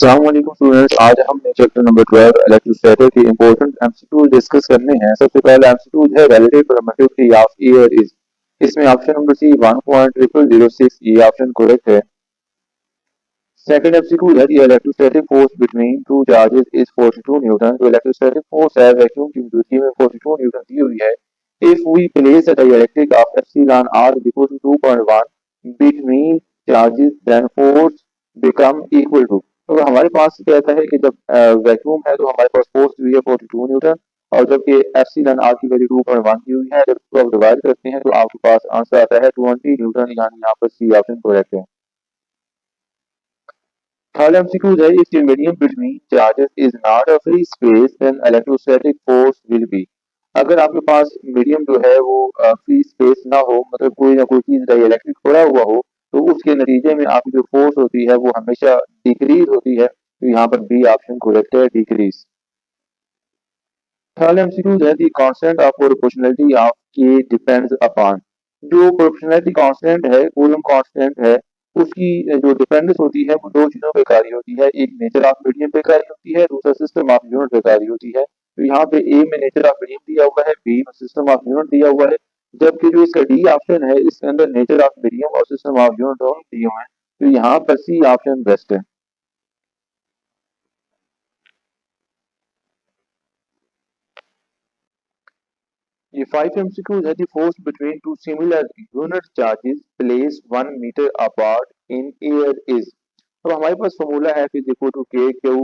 अस्सलामुअलैकुम स्टूडेंट्स। आज हमने चैप्टर नंबर 12 इलेक्ट्रोस्टैटिक के इंपॉर्टेंट एमसीक्यू डिस्कस करने हैं। सबसे पहला एमसीक्यू है relative permittivity of air is. इसमें ऑप्शन नंबर सी 1.0006 ये ऑप्शन करेक्ट है। सेकंड एमसीक्यू है electrostatic force between two charges is 42 newton. जो इलेक्ट्रोस्टैटिक फोर्स है वैक्यूम की मौजूदगी में 42 न्यूटन दी हुई है। If we place a dielectric of epsilon R equal to 2.1 between charges then force become equal to. तो हमारे पास कहता है कि जब वैक्यूम है तो हमारे पास फोर्स भी है 42 न्यूटन, और जबकि एप्सिलॉन आर की वैल्यू 2.1 दी हुई है। जब इसको आप डिवाइड करते हैं तो आपके पास आंसर आता है 20 न्यूटन, यानी यहाँ पर सी ऑप्शन करेक्ट है। Third MCQ है if the medium between charges is not a free space then electrostatic force will be। अगर आपके पास मीडियम जो है वो फ्री स्पेस ना हो, मतलब कोई ना कोई चीज डाइलेक्ट्रिक पड़ा हुआ हो, तो उसके नतीजे में आपकी जो फोर्स होती है वो हमेशा डिक्रीज होती है। तो यहाँ पर बी ऑप्शन करेक्ट है, डिक्रीज। थर्ड एमसीक्यू है the constant of proportionality of के डिपेंड्स अपॉन। जो प्रोपोर्शनलिटी कांस्टेंट है, कूलम कांस्टेंट है, उसकी जो डिपेंडेंस होती है वो दो चीजों पे कार्य होती है। एक नेचर ऑफ मीडियम पे कार्य होती है, दूसरा सिस्टम ऑफ यूनिट पे कार्य होती है। तो यहाँ पे ए में नेचर ऑफ मीडियम दिया हुआ है, बी में सिस्टम ऑफ यूनिट दिया हुआ है। जबकि जो इसका डी ऑप्शन है इसके अंदर नेचर ऑफ मीडियम और सिस्टम ऑफ यूनिट दोनों दिए हुए हैं। तो यहाँ पर सी ऑप्शन बेस्ट है। ये 5 MCQs है the force between two similar unit charges placed 1 meter apart in air is। अब हमारे पास फॉर्मूला है फिर देखो टू के क्यू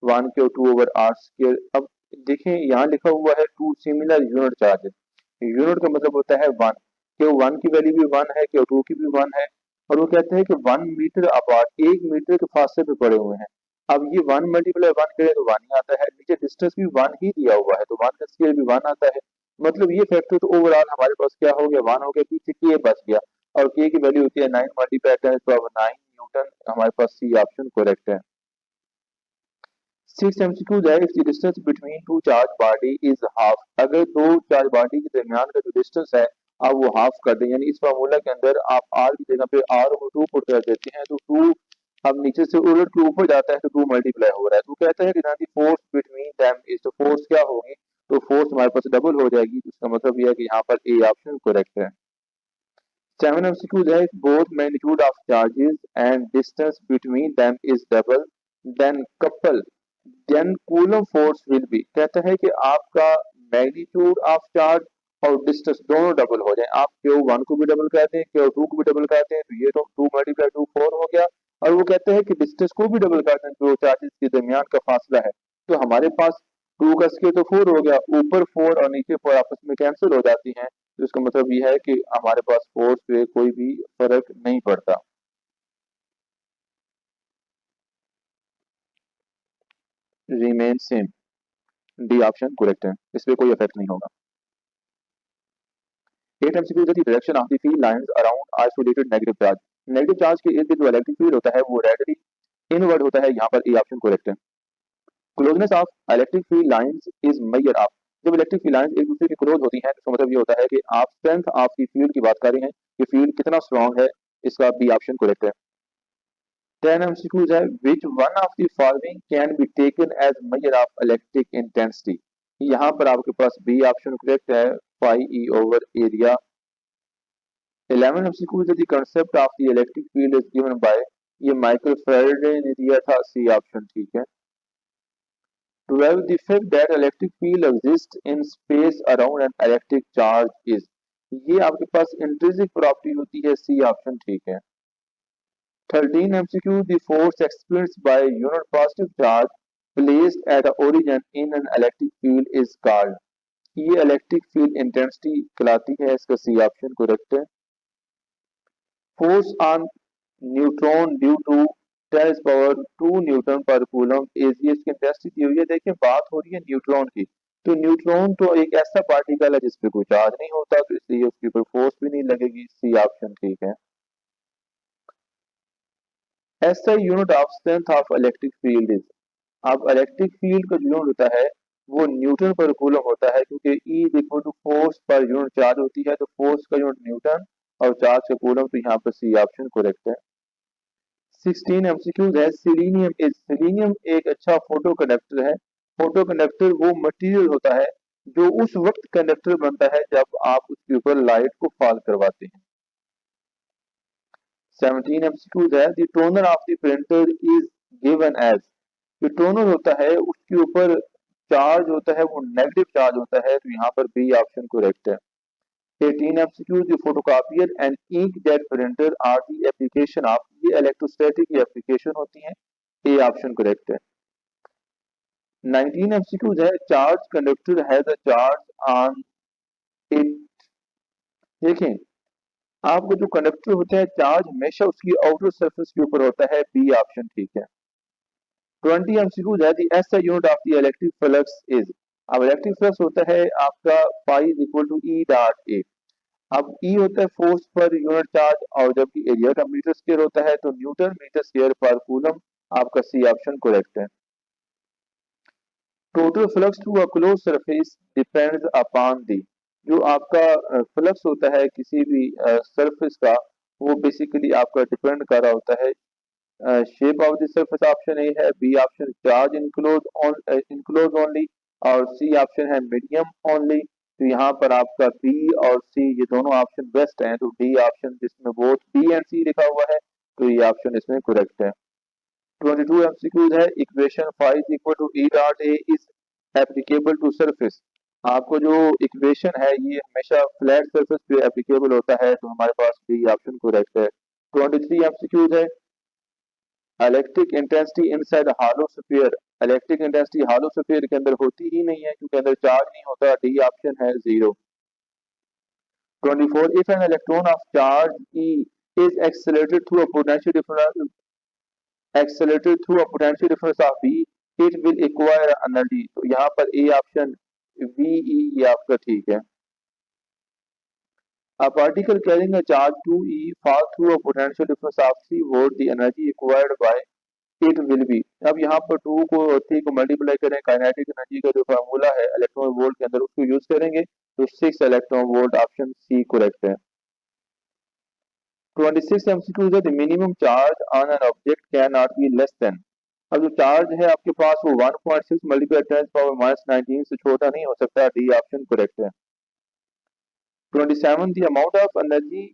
1 Q2/r²। अब देखें यहाँ लिखा हुआ है two similar unit charges. Unit का मतलब होता है वन। Q1 की वैल्यू भी वन है, Q2 की भी वन है, और वो कहते हैं कि 1 मीटर अपार्ट, 1 मीटर के फासले पे पड़े हुए हैं। अब ये वन मल्टीप्लाई वन करें तो वन ही आता है, नीचे डिस्टेंस भी वन ही दिया हुआ है तो वन का स्केयर भी वन आता है। मतलब ये फैक्टर तो ओवरऑल हमारे पास क्या हो गया, वन हो गया, पीछे के बच गया, और के की वैल्यू होती है 9 × 10⁻⁹ हमारे पास सी ऑप्शन करेक्ट है। 6 MCQ है if the distance between two charge body is half. अगर दो चार्ज बॉडी के दरमियान का जो डिस्टेंस है आप वो हाफ कर दें, यानी इस फार्मूला के अंदर आप आर की जगह पे आर को टू पुट कर देते हैं तो टू अब नीचे से उलट के ऊपर जाता है तो टू मल्टीप्लाई हो रहा है। तो कहता है कि ना फोर्स बिटवीन देम इज, तो फोर्स क्या होगी, तो फोर्स हमारे पास डबल हो जाएगी। तो इसका मतलब यह है कि यहाँ पर ए ऑप्शन करेक्ट है। 7 MCQ है both magnitude of charges and distance between them is double then couple then coulomb force will be. कहता है कि आपका मैग्नीट्यूड ऑफ चार्ज और डिस्टेंस दोनों डबल हो जाए। आप Q1 को भी डबल कहते हैं, Q2 को भी डबल कहते हैं, तो ये तो 2 × 2 4 हो गया। और वो कहते हैं कि डिस्टेंस को भी डबल कहते हैं, जो चार्जेस के दरमियान का फासला है। तो हमारे पास टू का स्केयर तो 4 हो गया, ऊपर 4 और नीचे 4 आपस में कैंसिल हो जाती हैं। तो इसका मतलब यह है कि हमारे पास फोर्स पे कोई भी फर्क नहीं पड़ता। Remain same, D option correct है, इस पे कोई इफेक्ट नहीं होगा। 8 MCQ the direction of the field lines around isolated negative charge. Negative charge के इर्द गिर्द जो इलेक्ट्रिक फील्ड होता है वो रेडियली इनवर्ड होता है। यहाँ पर ए ऑप्शन करेक्ट है। Closeness of electric field lines is measure of. जब इलेक्ट्रिक फील्ड लाइंस एक दूसरे के क्लोज होती हैं तो इसका मतलब ये होता है कि आप स्ट्रेंथ ऑफ की फील्ड की बात कर रहे हैं कि फील्ड कितना स्ट्रांग है। इसका बी ऑप्शन करेक्ट है। 10 MCQs है which one of the following can be taken as measure of electric intensity। यहाँ पर आपके पास बी ऑप्शन करेक्ट है, पाई ई ओवर एरिया। 11 MCQs है the concept of the electric field is given by, ये Michael Faraday ने दिया था, सी ऑप्शन ठीक है। 12 the fact that electric field exists in space around an electric charge is, ये आपके पास इंट्रिंसिक प्रॉपर्टी होती है, सी ऑप्शन ठीक है। 13 MCQ the force experienced by a unit positive charge placed at the origin in an electric field is called, ये electric field intensity कहलाती है, इसका सी ऑप्शन करेक्ट है। Force on neutron due to 10⁻² per coulomb is, ये इसकी intensity दी हुई है। देखिए बात हो रही है न्यूट्रॉन की, तो न्यूट्रॉन तो एक ऐसा पार्टिकल है जिसपे कोई चार्ज नहीं होता, तो इसलिए उसके ऊपर फोर्स भी नहीं लगेगी, सी ऑप्शन ठीक है। ऐसा unit of strength of electric field is. अब इलेक्ट्रिक फील्ड का जो यूनिट होता है वो न्यूटन पर कूलम होता है, क्योंकि E is equal to force per unit charge होती है, तो फोर्स का यूनिट न्यूटन और चार्ज का कूलम, तो यहाँ पर सी ऑप्शन करेक्ट है। 16 एमसीक्यूज है। सिलीनियम एक अच्छा फोटो कंडक्टर है। फोटो कंडक्टर वो मटेरियल होता है जो उस वक्त कंडक्टर बनता है जब आप उसके ऊपर लाइट को फॉल करवाते हैं। 17 एमसीक्यूज है। The toner of the printer is given as. जो टोनर होता है उसके ऊपर चार्ज होता है वो नेगेटिव चार्ज होता है, तो यहाँ पर बी ऑप्शन करेक्ट है। 18 MCQ the photocopier and inkjet printer are the application of. ये इलेक्ट्रोस्टैटिक एप्लीकेशन होती हैं, ए ऑप्शन करेक्ट है। 19 एमसीक्यूज है। Charge conductor has a charge on it. देखें, आपको जो कंडक्टर होता है चार्ज हमेशा उसकी आउटर सरफेस के ऊपर होता है, बी ऑप्शन ठीक है। 20 एमसीक्यूज है। The SI unit of the electric flux is. अब इलेक्ट्रिक फ्लक्स होता है आपका phi is equal to E dot A. अब ई होता है फोर्स पर यूनिट चार्ज, और जबकि एरिया का मीटर स्क्वायर होता है तो newton metre square per coulomb. आपका सी ऑप्शन करेक्ट है। Total flux to a close surface depends upon the. जो आपका फ्लक्स होता है किसी भी सरफेस का, वो बेसिकली आपका डिपेंड कर रहा होता है shape of the surface. Option A है। B option charge enclose only, और सी ऑप्शन है मीडियम ओनली। तो यहाँ पर आपका बी और सी ये दोनों ऑप्शन बेस्ट हैं, तो डी ऑप्शन जिसमें बोथ बी एंड सी लिखा हुआ है, तो ये ऑप्शन इसमें करेक्ट है। 22 एमसीक्यूज है। Equation five equal to E dot A is applicable to surface. आपको जो इक्वेशन है ये हमेशा फ्लैट सरफेस पे एप्लीकेबल होता है, तो हमारे पास डी ऑप्शन करेक्ट है। 23 एमसीक्यूज है। Electric intensity inside hollow sphere. Electric intensity hollow sphere के अंदर होती ही नहीं है क्योंकि अंदर चार्ज नहीं होता, डी ऑप्शन है 0। 24 if an electron of charge E is accelerated through a potential difference of B, it will acquire energy। तो यहाँ पर ए ऑप्शन VE ये आपका ठीक है। A particle carrying a charge 2e fall through a potential difference of 3 volt, the energy acquired by it will be। अब यहाँ पर 2 को 3 को मल्टीप्लाई करें, काइनेटिक एनर्जी का जो फार्मूला है इलेक्ट्रॉन वोल्ट के अंदर उसको यूज करेंगे, तो 6 electron volt option C correct है। 26 एमसीक्यू है। The minimum charge on an object can not be less than. अब जो चार्ज है आपके पास वो 1.6 मल्टीप्लाई 10⁻19 से छोटा नहीं हो सकता, डी ऑप्शन करेक्ट है। 27 the amount of energy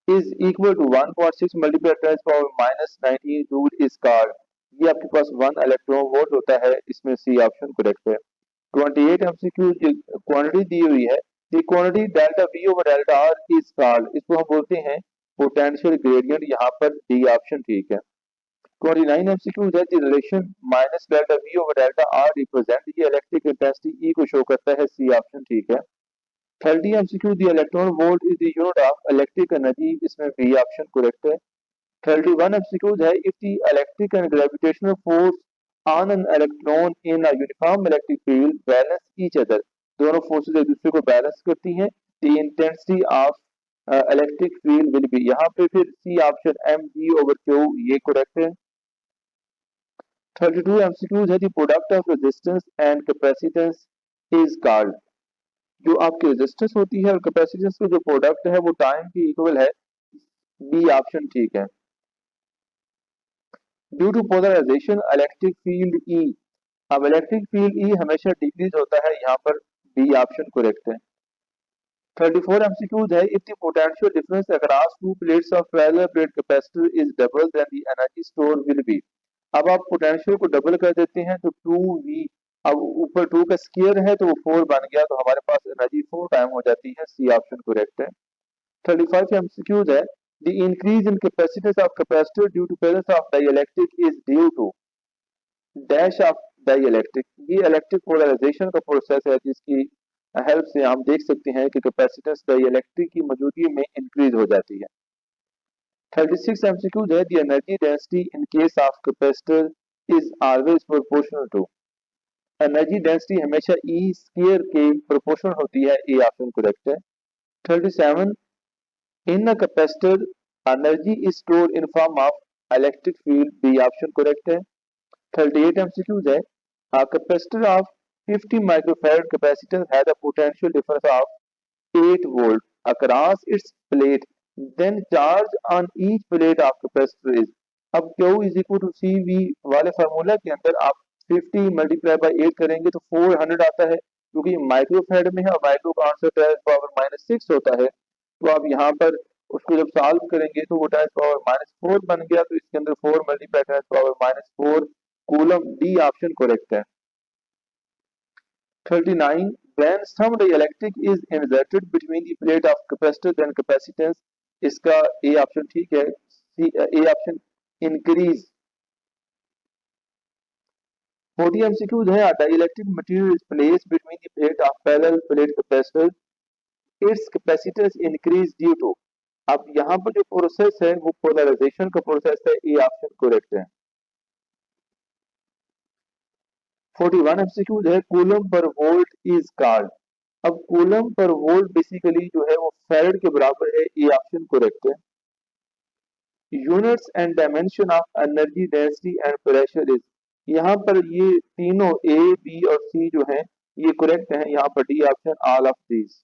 is equal to 1.6 multiplied 10⁻19 joule is called। ये आपके पास 1 इलेक्ट्रॉन वोल्ट होता है, इसमें सी ऑप्शन करेक्ट है। 28 एमसीक्यू क्वांटिटी दी हुई है। दी quantity delta we over delta R is called. इसको हम बोलते हैं पोटेंशियल ग्रेडियंट, यहाँ पर डी ऑप्शन ठीक है। 29 एमसीक्यू है। The relation minus delta we over delta R represent. ये इलेक्ट्रिक इंटेंसिटी ई को शो करता है, सी ऑप्शन ठीक है। 30 MCQ the electron volt is the unit of electric energy, इसमें बी ऑप्शन करेक्ट है। 31 एमसीक्यू है। If the electric and gravitational force on an electron in a uniform electric field balance each other. दोनों forces एक दूसरे को balance करती हैं, the intensity of electric field will be. यहाँ पे फिर C option M G over Q ये करेक्ट है। 32 एमसीक्यू है। The product of resistance and capacitance is called. जो आपकी रेजिस्टेंस होती है और कैपेसिटेंस का जो प्रोडक्ट है वो टाइम की इक्वल है, बी ऑप्शन ठीक है। Due to polarisation electric field E. अब इलेक्ट्रिक फील्ड ई हमेशा डिक्रीज होता है, यहाँ पर बी ऑप्शन करेक्ट है। 34 एमसीक्यूज है। If the potential difference across two plates of parallel plate capacitor is double then the energy store will be. अब आप पोटेंशियल को डबल कर देते हैं तो 2v, अब ऊपर 2 का स्क्वायर है तो वो 4 बन गया, तो हमारे पास एनर्जी 4 टाइम हो जाती है, सी ऑप्शन करेक्ट है। 35 एमसीक्यूज है। The increase in capacitance of capacitor due to presence of dielectric is due to dash of dielectric. ये इलेक्ट्रिक पोलराइजेशन का प्रोसेस है जिसकी हेल्प से हम देख सकते हैं कि कैपेसिटेंस डाइइलेक्ट्रिक की मौजूदगी में इंक्रीज हो जाती है। 36 एमसीक्यूज है। The energy density in case of capacitor is always proportional to. Energy density हमेशा ई स्क्वायर के प्रोपोर्शनल होती है, ए ऑप्शन करेक्ट है। 37 in a capacitor energy is stored in form of electric field, B option correct है। 38 MCQs है। A capacitor of 50 microfarad capacitor has a potential difference of 8 volt across its plate, then charge on each plate of capacitor is। अब Q is equal to C V वाले formula के अंदर आप 50 multiply by 8 करेंगे तो 400 आता है, क्योंकि माइक्रो फेड में है और माइक्रो का आंसर 10⁻⁻6 होता है। तो आप यहाँ पर उसको जब सॉल्व करेंगे तो वो 10⁻⁻4 बन गया, तो इसके अंदर 4 multiply 10⁻⁻4 coulomb, D option correct है। 39 when some dielectric is inserted between the plate of capacitor then capacitance, इसका ए ऑप्शन ठीक है, ए ऑप्शन इंक्रीज। 40 एमसीक्यूज है, dielectric material is placed between the plate of parallel plate capacitor, its capacitance increase due to, अब यहाँ पर जो process है वो पोलराइजेशन का प्रोसेस है, ए ऑप्शन करेक्ट है। 41 एमसीक्यूज है, coulomb per volt is called, अब कूलम पर वोल्ट बेसिकली जो है वो फैराड के बराबर है, ए ऑप्शन करेक्ट है। Units and dimension of energy density and pressure is, यहाँ पर ये तीनों ए बी और सी जो हैं ये करेक्ट हैं, यहाँ पर D option all of these.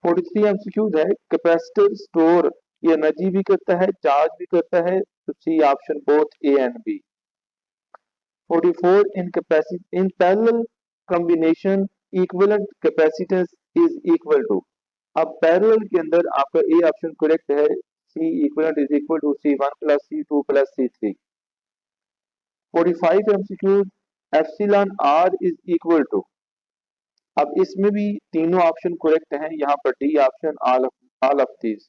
43 MCQs है, कैपेसिटर स्टोर ये एनर्जी भी करता है चार्ज भी करता है, तो C option both A and B. 44 in parallel combination equivalent capacitance is equal to, अब पैरेलल के अंदर आपका ए ऑप्शन करेक्ट है, C equivalent is equal to C1 plus C2 plus C3। 45 MCQs epsilon R is equal to, अब इसमें भी तीनों option correct हैं, यहाँ पर D option all of these.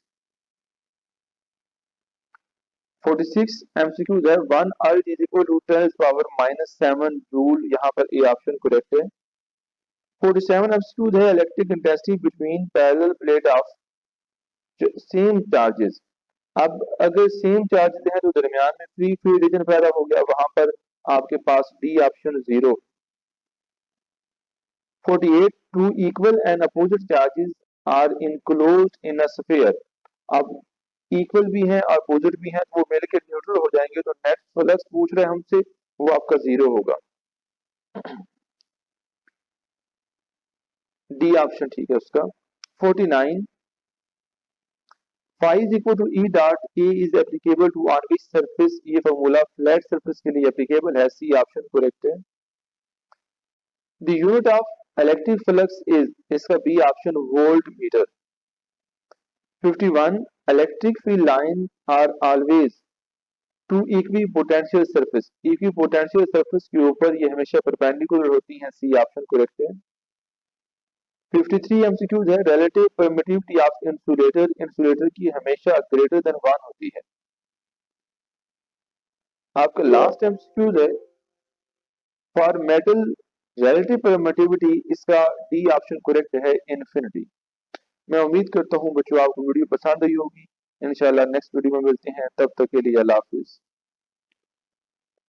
46 MCQs है, 1 अर्ज इज इक्वल टू 10⁻⁻7 जूल, यहाँ पर ए ऑप्शन करेक्ट है। 47 एमसीक्यूज है, electric intensity between parallel plate of same charges, अब अगर सेम चार्जेस हैं तो दरमियान में फ्री फील्ड रीजन पैदा हो गया, वहां पर आपके पास D option 0। 48 to equal and opposite charges are enclosed in a sphere, अब इक्वल भी है और अपोजिट भी है तो वो मिलकर न्यूट्रल हो जाएंगे, तो नेट फ्लक्स पूछ रहे हैं हमसे वो आपका 0 होगा, डी ऑप्शन ठीक है उसका। 49 phi is equal to E dot A is applicable to on which surface, ये फॉर्मूला फ्लैट सरफेस के लिए एप्लीकेबल है, सी ऑप्शन करेक्ट है। The unit of electric flux is, इसका B option volt metre. 51 electric field lines are always to equipotential surface, equipotential surface के ऊपर ये हमेशा परपेंडिकुलर होती हैं, सी ऑप्शन करेक्ट है। 53 एमसीक्यूज है, relative permittivity of insulator, insulator की हमेशा ग्रेटर देन 1 होती है। आपका लास्ट एमसीक्यूज है, फॉर मेटल रिलेटिव परमिटिविटी, इसका डी ऑप्शन करेक्ट है, इनफिनिटी। मैं उम्मीद करता हूं बच्चों आपको वीडियो पसंद आई होगी, इंशाल्लाह नेक्स्ट वीडियो में मिलते हैं, तब तक के लिए अल्लाह हाफिज।